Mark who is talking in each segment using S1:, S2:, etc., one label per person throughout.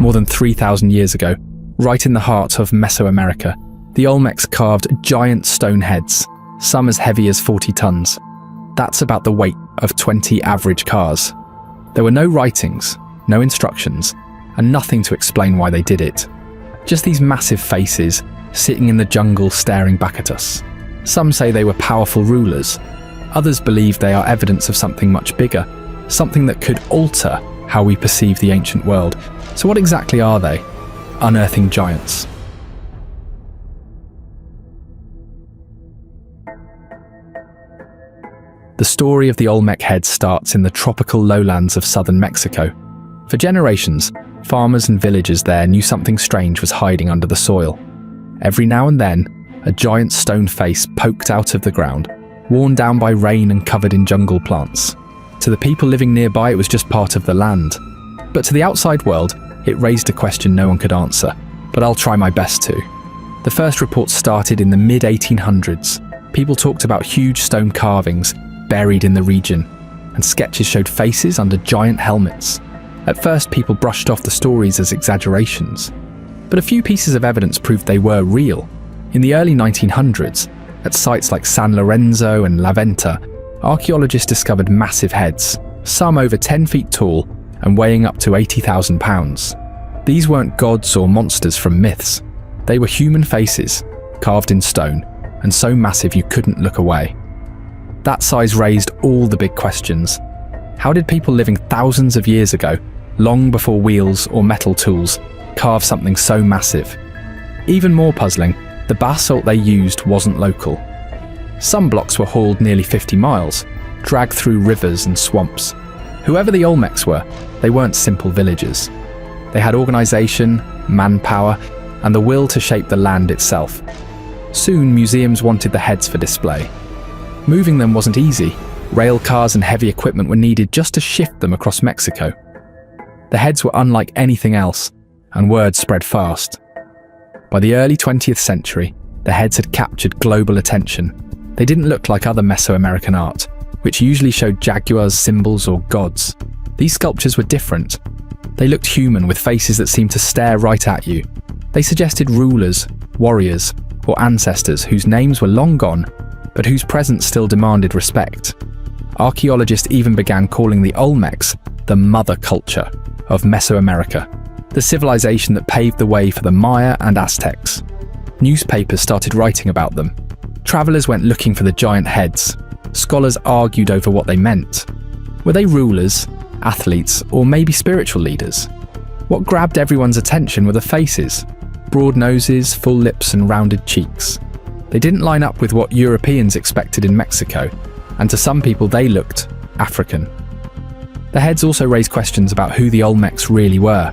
S1: more than 3,000 years ago, right in the heart of Mesoamerica, the Olmecs carved giant stone heads, some as heavy as 40 tons. That's about the weight of 20 average cars. There were no writings, no instructions, and nothing to explain why they did it. Just these massive faces sitting in the jungle staring back at us. Some say they were powerful rulers. Others believe they are evidence of something much bigger, something that could alter how we perceive the ancient world. So what exactly are they? Unearthing giants. The story of the Olmec head starts in the tropical lowlands of southern Mexico. For generations, farmers and villagers there knew something strange was hiding under the soil. Every now and then, a giant stone face poked out of the ground, worn down by rain and covered in jungle plants. To the people living nearby, it was just part of the land. But to the outside world, it raised a question no one could answer. But I'll try my best to. The first reports started in the mid-1800s. People talked about huge stone carvings buried in the region, and sketches showed faces under giant helmets. At first, people brushed off the stories as exaggerations. But a few pieces of evidence proved they were real. In the early 1900s, at sites like San Lorenzo and La Venta, archaeologists discovered massive heads, some over 10 feet tall and weighing up to 80,000 pounds. These weren't gods or monsters from myths. They were human faces, carved in stone, and so massive you couldn't look away. That size raised all the big questions. How did people living thousands of years ago, long before wheels or metal tools, carve something so massive? Even more puzzling, the basalt they used wasn't local. Some blocks were hauled nearly 50 miles, dragged through rivers and swamps. Whoever the Olmecs were, they weren't simple villagers. They had organisation, manpower, and the will to shape the land itself. Soon, museums wanted the heads for display. Moving them wasn't easy. Rail cars and heavy equipment were needed just to shift them across Mexico. The heads were unlike anything else, and word spread fast. By the early 20th century, the heads had captured global attention. They didn't look like other Mesoamerican art, which usually showed jaguars, symbols, or gods. These sculptures were different. They looked human, with faces that seemed to stare right at you. They suggested rulers, warriors, or ancestors whose names were long gone, but whose presence still demanded respect. Archaeologists even began calling the Olmecs the mother culture of Mesoamerica, the civilization that paved the way for the Maya and Aztecs. Newspapers started writing about them. Travelers went looking for the giant heads. Scholars argued over what they meant. Were they rulers, athletes, or maybe spiritual leaders? What grabbed everyone's attention were the faces: broad noses, full lips, and rounded cheeks. They didn't line up with what Europeans expected in Mexico, and to some people they looked African. The heads also raised questions about who the Olmecs really were.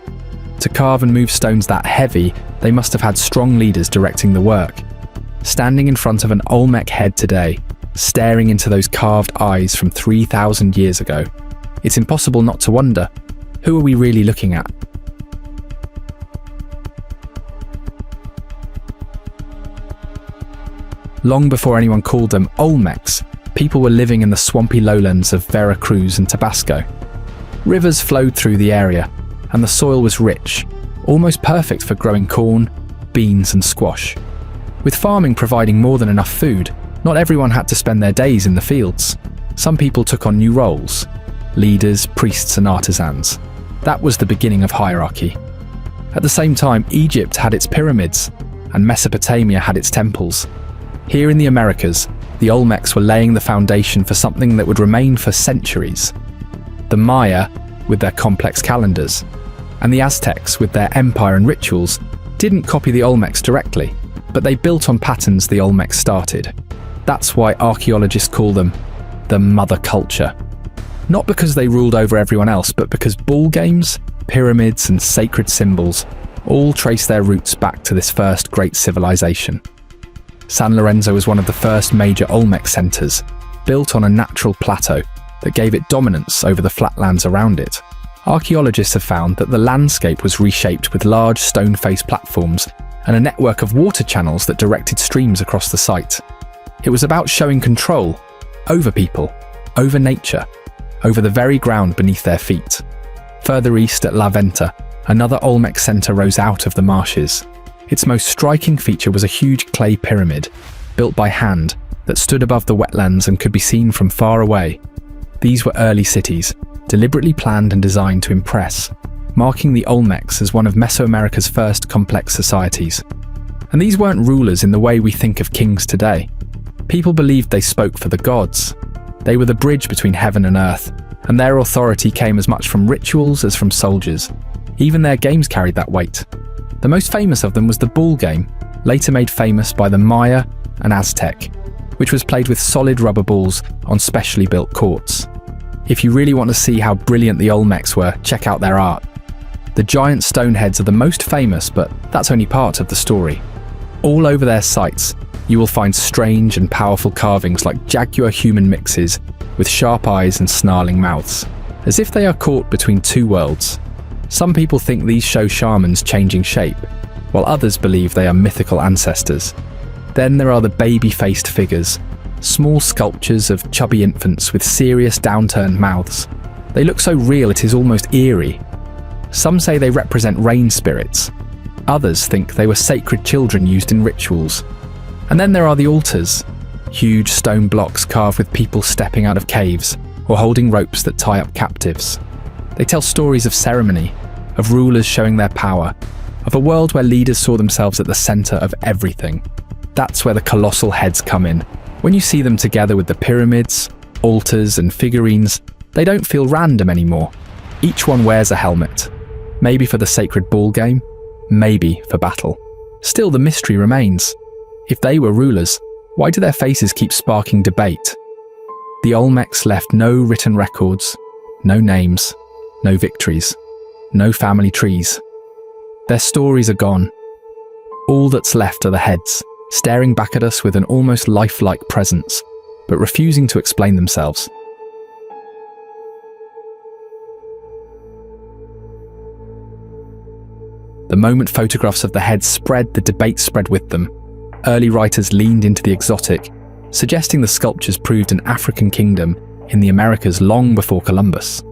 S1: To carve and move stones that heavy, they must have had strong leaders directing the work. Standing in front of an Olmec head today, staring into those carved eyes from 3,000 years ago, it's impossible not to wonder, who are we really looking at? Long before anyone called them Olmecs, people were living in the swampy lowlands of Veracruz and Tabasco. Rivers flowed through the area, and the soil was rich, almost perfect for growing corn, beans, and squash. With farming providing more than enough food, not everyone had to spend their days in the fields. Some people took on new roles: leaders, priests, and artisans. That was the beginning of hierarchy. At the same time, Egypt had its pyramids, and Mesopotamia had its temples. Here in the Americas, the Olmecs were laying the foundation for something that would remain for centuries. The Maya, with their complex calendars, and the Aztecs, with their empire and rituals, didn't copy the Olmecs directly, but they built on patterns the Olmecs started. That's why archaeologists call them the mother culture. Not because they ruled over everyone else, but because ball games, pyramids, and sacred symbols all trace their roots back to this first great civilization. San Lorenzo was one of the first major Olmec centers, built on a natural plateau that gave it dominance over the flatlands around it. Archaeologists have found that the landscape was reshaped with large stone-faced platforms and a network of water channels that directed streams across the site. It was about showing control over people, over nature, over the very ground beneath their feet. Further east at La Venta, Another Olmec center rose out of the marshes. Its most striking feature was a huge clay pyramid, built by hand, that stood above the wetlands and could be seen from far away. These were early cities, deliberately planned and designed to impress, marking the Olmecs as one of Mesoamerica's first complex societies. And these weren't rulers in the way we think of kings today. People believed they spoke for the gods. They were the bridge between heaven and earth, and their authority came as much from rituals as from soldiers. Even their games carried that weight. The most famous of them was the bull game, later made famous by the Maya and Aztec, which was played with solid rubber balls on specially built courts. If you really want to see how brilliant the Olmecs were, check out their art. The giant stone heads are the most famous, but that's only part of the story. All over their sites, you will find strange and powerful carvings like jaguar human mixes with sharp eyes and snarling mouths, as if they are caught between two worlds. Some people think these show shamans changing shape, while others believe they are mythical ancestors. Then there are the baby-faced figures, small sculptures of chubby infants with serious downturned mouths. They look so real it is almost eerie. Some say they represent rain spirits. Others think they were sacred children used in rituals. And then there are the altars, huge stone blocks carved with people stepping out of caves or holding ropes that tie up captives. They tell stories of ceremony, of rulers showing their power, of a world where leaders saw themselves at the center of everything. That's where the colossal heads come in. When you see them together with the pyramids, altars, and figurines, they don't feel random anymore. Each one wears a helmet. Maybe for the sacred ball game, maybe for battle. Still, the mystery remains. If they were rulers, why do their faces keep sparking debate? The Olmecs left no written records, no names, no victories, no family trees. Their stories are gone. All that's left are the heads, staring back at us with an almost lifelike presence, but refusing to explain themselves. The moment photographs of the heads spread, the debate spread with them. Early writers leaned into the exotic, suggesting the sculptures proved an African kingdom in the Americas long before Columbus.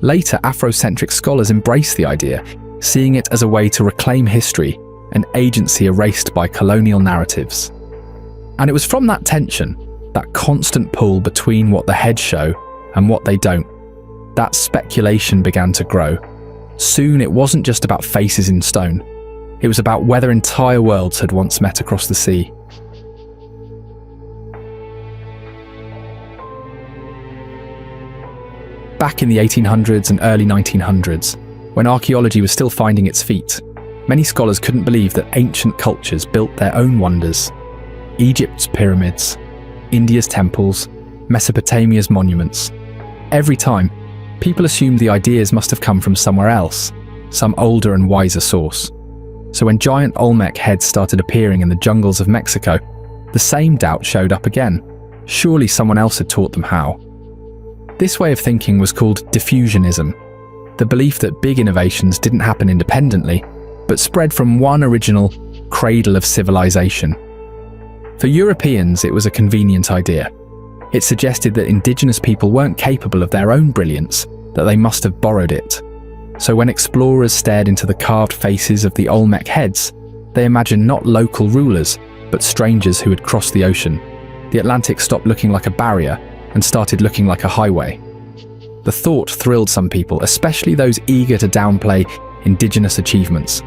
S1: Later, Afrocentric scholars embraced the idea, seeing it as a way to reclaim history, an agency erased by colonial narratives. And it was from that tension, that constant pull between what the heads show and what they don't, that speculation began to grow. Soon it wasn't just about faces in stone. It was about whether entire worlds had once met across the sea. Back in the 1800s and early 1900s, when archaeology was still finding its feet, many scholars couldn't believe that ancient cultures built their own wonders. Egypt's pyramids, India's temples, Mesopotamia's monuments. Every time, people assumed the ideas must have come from somewhere else, some older and wiser source. So when giant Olmec heads started appearing in the jungles of Mexico, the same doubt showed up again. Surely someone else had taught them how. This way of thinking was called diffusionism, the belief that big innovations didn't happen independently, but spread from one original cradle of civilization. For Europeans, it was a convenient idea. It suggested that indigenous people weren't capable of their own brilliance, that they must have borrowed it. So when explorers stared into the carved faces of the Olmec heads, they imagined not local rulers, but strangers who had crossed the ocean. The Atlantic stopped looking like a barrier and started looking like a highway. The thought thrilled some people, especially those eager to downplay indigenous achievements.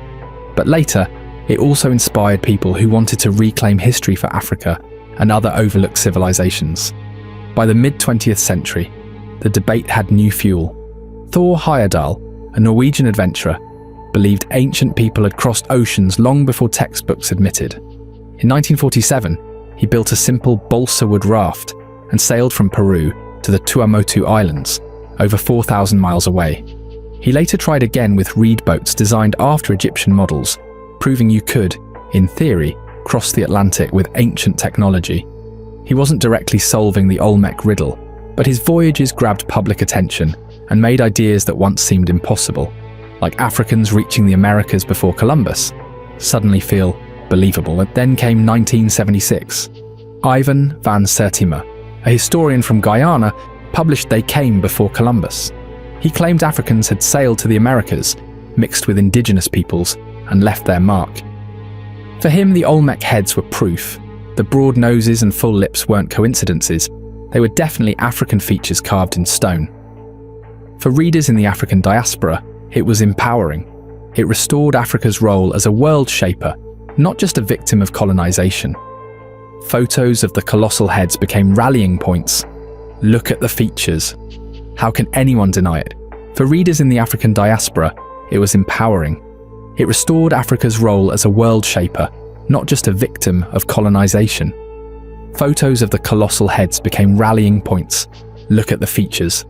S1: But later, it also inspired people who wanted to reclaim history for Africa and other overlooked civilizations. By the mid-20th century, the debate had new fuel. Thor Heyerdahl, a Norwegian adventurer, believed ancient people had crossed oceans long before textbooks admitted. In 1947, he built a simple balsa wood raft and sailed from Peru to the Tuamotu Islands, over 4,000 miles away. He later tried again with reed boats designed after Egyptian models, proving you could, in theory, cross the Atlantic with ancient technology. He wasn't directly solving the Olmec riddle, but his voyages grabbed public attention and made ideas that once seemed impossible, like Africans reaching the Americas before Columbus, suddenly feel believable. And then came 1976. Ivan van Sertima, a historian from Guyana, published They Came Before Columbus. He claimed Africans had sailed to the Americas, mixed with indigenous peoples, and left their mark. For him, the Olmec heads were proof. The broad noses and full lips weren't coincidences. They were definitely African features carved in stone. For readers in the African diaspora, it was empowering. It restored Africa's role as a world shaper, not just a victim of colonization. Photos of the colossal heads became rallying points. Look at the features. How can anyone deny it? For readers in the African diaspora, it was empowering. It restored Africa's role as a world shaper, not just a victim of colonization. Photos of the colossal heads became rallying points. Look at the features.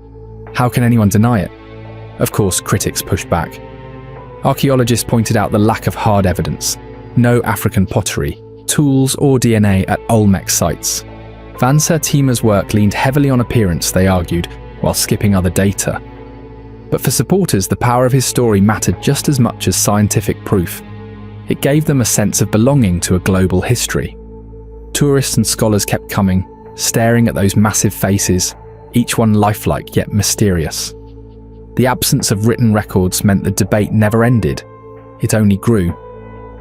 S1: How can anyone deny it? Of course, critics pushed back. Archaeologists pointed out the lack of hard evidence. No African pottery, tools or DNA at Olmec sites. Van Sertima's work leaned heavily on appearance, they argued, while skipping other data. But for supporters, the power of his story mattered just as much as scientific proof. It gave them a sense of belonging to a global history. Tourists and scholars kept coming, staring at those massive faces, each one lifelike yet mysterious. The absence of written records meant the debate never ended. It only grew.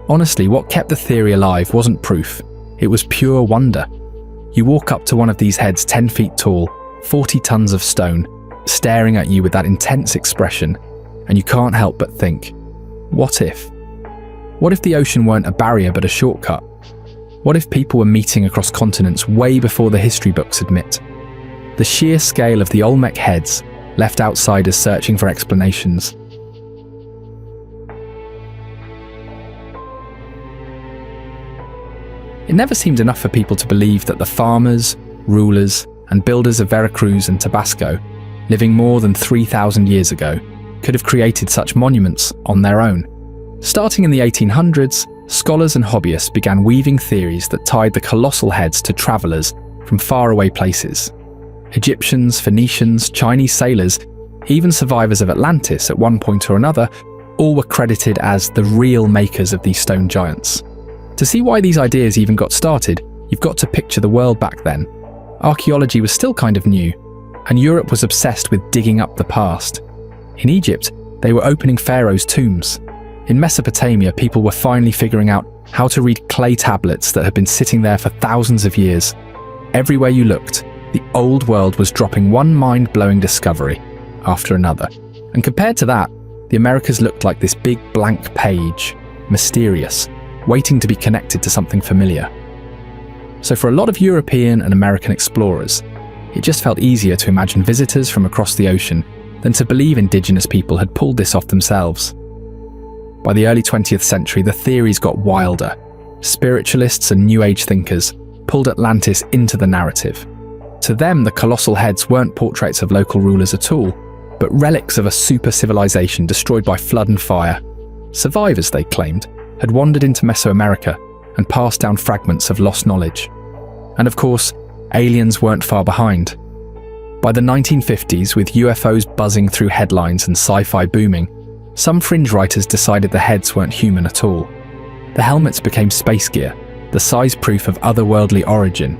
S1: Honestly, what kept the theory alive wasn't proof. It was pure wonder. You walk up to one of these heads 10 feet tall, 40 tons of stone, staring at you with that intense expression, and you can't help but think, what if? What if the ocean weren't a barrier but a shortcut? What if people were meeting across continents way before the history books admit? The sheer scale of the Olmec heads left outsiders searching for explanations. It never seemed enough for people to believe that the farmers, rulers, and builders of Veracruz and Tabasco, living more than 3,000 years ago, could have created such monuments on their own. Starting in the 1800s, scholars and hobbyists began weaving theories that tied the colossal heads to travelers from faraway places. Egyptians, Phoenicians, Chinese sailors, even survivors of Atlantis at one point or another, all were credited as the real makers of these stone giants. To see why these ideas even got started, you've got to picture the world back then. Archaeology was still kind of new, and Europe was obsessed with digging up the past. In Egypt, they were opening pharaohs' tombs. In Mesopotamia, people were finally figuring out how to read clay tablets that had been sitting there for thousands of years. Everywhere you looked, the old world was dropping one mind-blowing discovery after another. And compared to that, the Americas looked like this big blank page, mysterious, waiting to be connected to something familiar. So for a lot of European and American explorers, it just felt easier to imagine visitors from across the ocean than to believe indigenous people had pulled this off themselves. By the early 20th century, the theories got wilder. Spiritualists and New Age thinkers pulled Atlantis into the narrative. To them, the colossal heads weren't portraits of local rulers at all, but relics of a super civilization destroyed by flood and fire. Survivors, they claimed, had wandered into Mesoamerica and passed down fragments of lost knowledge. And of course, aliens weren't far behind. By the 1950s, with UFOs buzzing through headlines and sci-fi booming, some fringe writers decided the heads weren't human at all. The helmets became space gear, the size proof of otherworldly origin.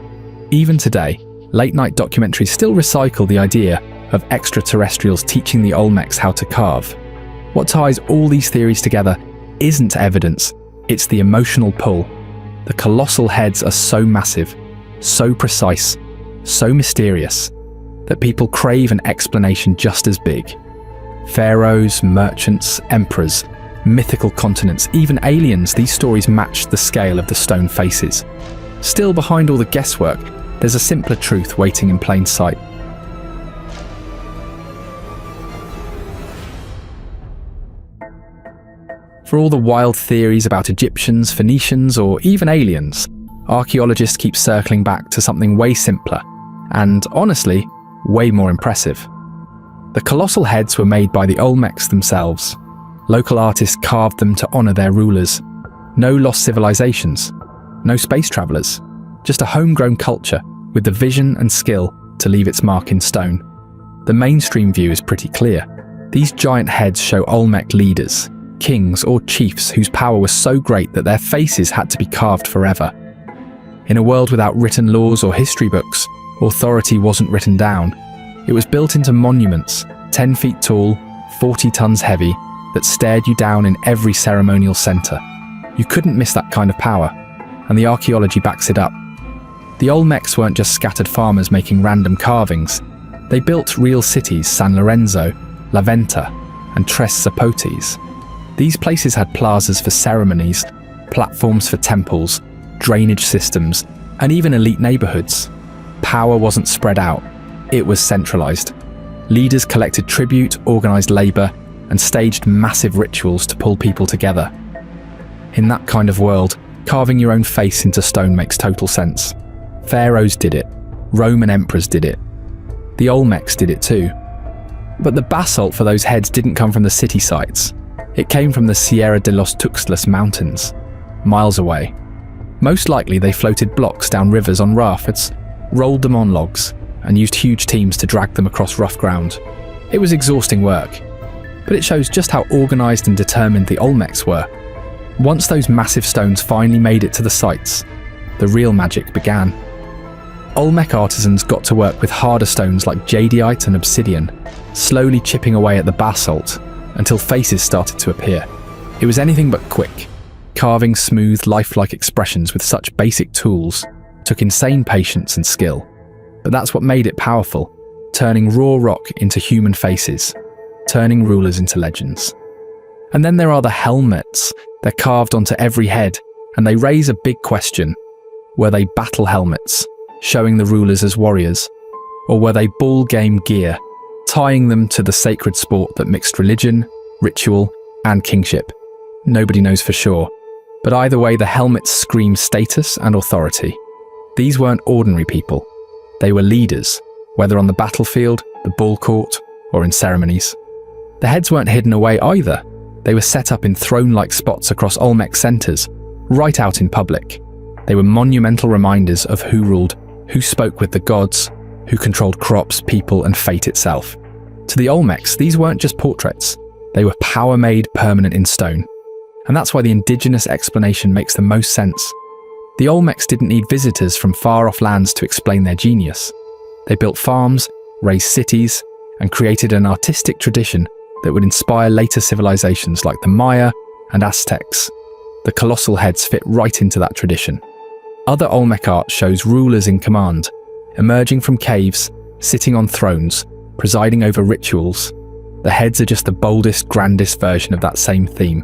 S1: Even today, late-night documentaries still recycle the idea of extraterrestrials teaching the Olmecs how to carve. What ties all these theories together isn't evidence, it's the emotional pull. The colossal heads are so massive, so precise, so mysterious, that people crave an explanation just as big. Pharaohs, merchants, emperors, mythical continents, even aliens, these stories matched the scale of the stone faces. Still, behind all the guesswork, there's a simpler truth waiting in plain sight. For all the wild theories about Egyptians, Phoenicians, or even aliens, archaeologists keep circling back to something way simpler, and honestly, way more impressive. The colossal heads were made by the Olmecs themselves. Local artists carved them to honor their rulers. No lost civilizations, no space travelers, just a homegrown culture with the vision and skill to leave its mark in stone. The mainstream view is pretty clear. These giant heads show Olmec leaders, kings or chiefs whose power was so great that their faces had to be carved forever. In a world without written laws or history books, authority wasn't written down. It was built into monuments, 10 feet tall, 40 tons heavy, that stared you down in every ceremonial centre. You couldn't miss that kind of power, and the archaeology backs it up. The Olmecs weren't just scattered farmers making random carvings. They built real cities: San Lorenzo, La Venta, and Tres Zapotes. These places had plazas for ceremonies, platforms for temples, drainage systems, and even elite neighbourhoods. Power wasn't spread out, it was centralised. Leaders collected tribute, organised labour, and staged massive rituals to pull people together. In that kind of world, carving your own face into stone makes total sense. Pharaohs did it, Roman emperors did it. The Olmecs did it too. But the basalt for those heads didn't come from the city sites. It came from the Sierra de los Tuxtlas mountains, miles away. Most likely they floated blocks down rivers on rafts, rolled them on logs, and used huge teams to drag them across rough ground. It was exhausting work, but it shows just how organised and determined the Olmecs were. Once those massive stones finally made it to the sites, the real magic began. Olmec artisans got to work with harder stones like jadeite and obsidian, slowly chipping away at the basalt until faces started to appear. It was anything but quick. Carving smooth, lifelike expressions with such basic tools took insane patience and skill. But that's what made it powerful, turning raw rock into human faces, turning rulers into legends. And then there are the helmets. They're carved onto every head, and they raise a big question. Were they battle helmets, showing the rulers as warriors? Or were they ball game gear, tying them to the sacred sport that mixed religion, ritual, and kingship? Nobody knows for sure. But either way, the helmets scream status and authority. These weren't ordinary people. They were leaders, whether on the battlefield, the ball court, or in ceremonies. The heads weren't hidden away either. They were set up in throne-like spots across Olmec centres, right out in public. They were monumental reminders of who ruled, who spoke with the gods, who controlled crops, people, and fate itself. To the Olmecs, these weren't just portraits. They were power made permanent in stone. And that's why the Indigenous explanation makes the most sense. The Olmecs didn't need visitors from far-off lands to explain their genius. They built farms, raised cities, and created an artistic tradition that would inspire later civilizations like the Maya and Aztecs. The colossal heads fit right into that tradition. Other Olmec art shows rulers in command, emerging from caves, sitting on thrones, presiding over rituals. The heads are just the boldest, grandest version of that same theme.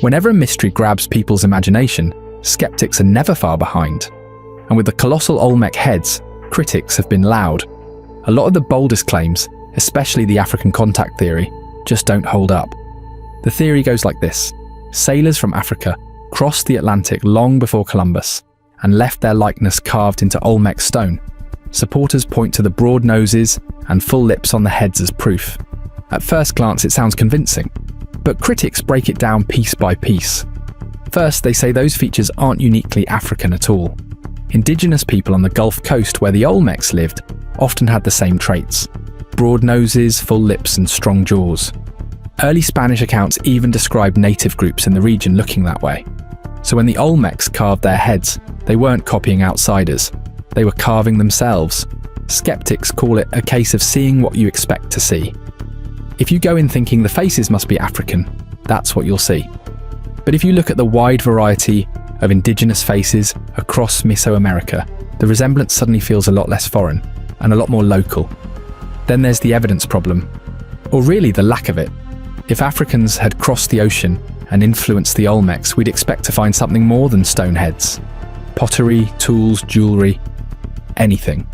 S1: Whenever a mystery grabs people's imagination, skeptics are never far behind. And with the colossal Olmec heads, critics have been loud. A lot of the boldest claims, especially the African contact theory, just don't hold up. The theory goes like this: sailors from Africa crossed the Atlantic long before Columbus and left their likeness carved into Olmec stone. Supporters point to the broad noses and full lips on the heads as proof. At first glance, it sounds convincing, but critics break it down piece by piece. First, they say those features aren't uniquely African at all. Indigenous people on the Gulf Coast where the Olmecs lived often had the same traits: broad noses, full lips, and strong jaws. Early Spanish accounts even describe native groups in the region looking that way. So when the Olmecs carved their heads, they weren't copying outsiders. They were carving themselves. Skeptics call it a case of seeing what you expect to see. If you go in thinking the faces must be African, that's what you'll see. But if you look at the wide variety of indigenous faces across Mesoamerica, the resemblance suddenly feels a lot less foreign and a lot more local. Then there's the evidence problem, or really the lack of it. If Africans had crossed the ocean and influenced the Olmecs, we'd expect to find something more than stone heads. Pottery, tools, jewellery, anything.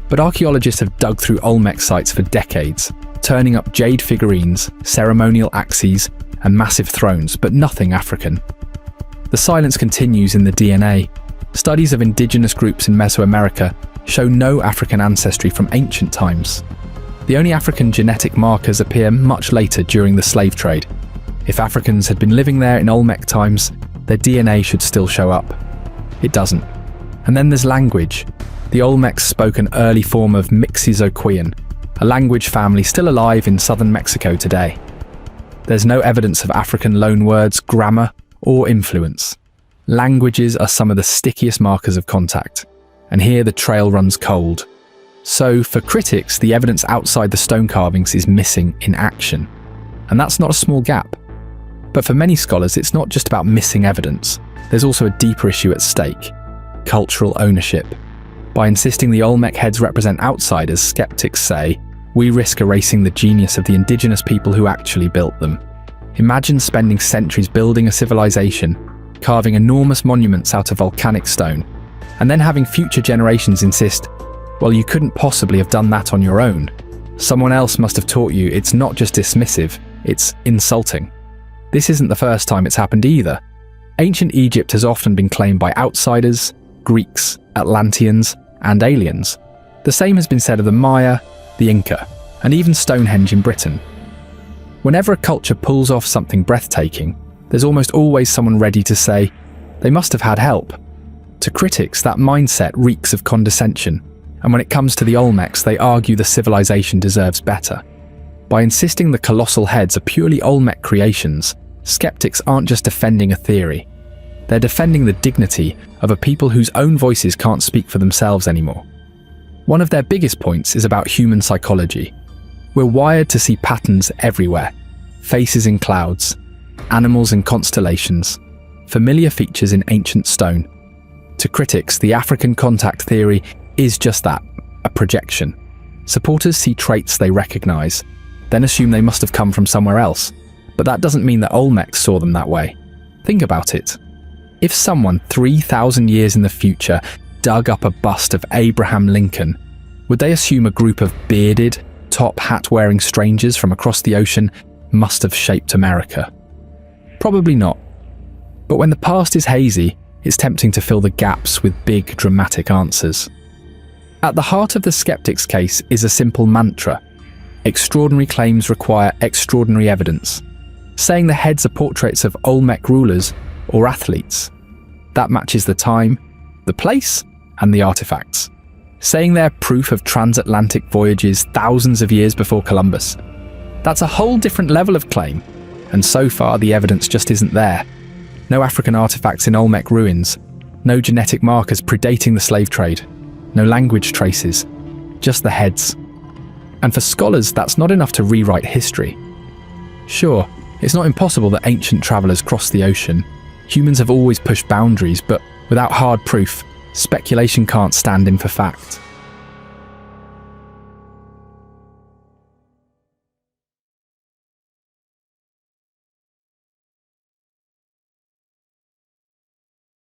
S1: But archaeologists have dug through Olmec sites for decades, turning up jade figurines, ceremonial axes, and massive thrones, but nothing African. The silence continues in the DNA. Studies of indigenous groups in Mesoamerica show no African ancestry from ancient times. The only African genetic markers appear much later during the slave trade. If Africans had been living there in Olmec times, their DNA should still show up. It doesn't. And then there's language. The Olmecs spoke an early form of Mixozoquian, a language family still alive in southern Mexico today. There's no evidence of African loanwords, grammar, or influence. Languages are some of the stickiest markers of contact, and here the trail runs cold. So, for critics, the evidence outside the stone carvings is missing in action. And that's not a small gap. But for many scholars, it's not just about missing evidence. There's also a deeper issue at stake: cultural ownership. By insisting the Olmec heads represent outsiders, skeptics say, we risk erasing the genius of the indigenous people who actually built them. Imagine spending centuries building a civilization, carving enormous monuments out of volcanic stone, and then having future generations insist, well, you couldn't possibly have done that on your own. Someone else must have taught you. It's not just dismissive, it's insulting. This isn't the first time it's happened either. Ancient Egypt has often been claimed by outsiders, Greeks, Atlanteans, and aliens. The same has been said of the Maya, the Inca, and even Stonehenge in Britain. Whenever a culture pulls off something breathtaking, there's almost always someone ready to say, they must have had help. To critics, that mindset reeks of condescension, and when it comes to the Olmecs, they argue the civilization deserves better. By insisting the colossal heads are purely Olmec creations, skeptics aren't just defending a theory. They're defending the dignity of a people whose own voices can't speak for themselves anymore. One of their biggest points is about human psychology. We're wired to see patterns everywhere: faces in clouds, animals in constellations, familiar features in ancient stone. To critics, the African contact theory is just that, a projection. Supporters see traits they recognize, then assume they must have come from somewhere else. But that doesn't mean that Olmecs saw them that way. Think about it. If someone 3,000 years in the future dug up a bust of Abraham Lincoln, would they assume a group of bearded, top hat-wearing strangers from across the ocean must have shaped America? Probably not. But when the past is hazy, it's tempting to fill the gaps with big, dramatic answers. At the heart of the skeptic's case is a simple mantra: extraordinary claims require extraordinary evidence. Saying the heads are portraits of Olmec rulers or athletes, that matches the time, the place, and the artifacts. Saying they're proof of transatlantic voyages thousands of years before Columbus, that's a whole different level of claim, and so far the evidence just isn't there. No African artifacts in Olmec ruins, no genetic markers predating the slave trade, no language traces, just the heads. And for scholars, that's not enough to rewrite history. Sure, it's not impossible that ancient travellers crossed the ocean. Humans have always pushed boundaries, but without hard proof, speculation can't stand in for fact.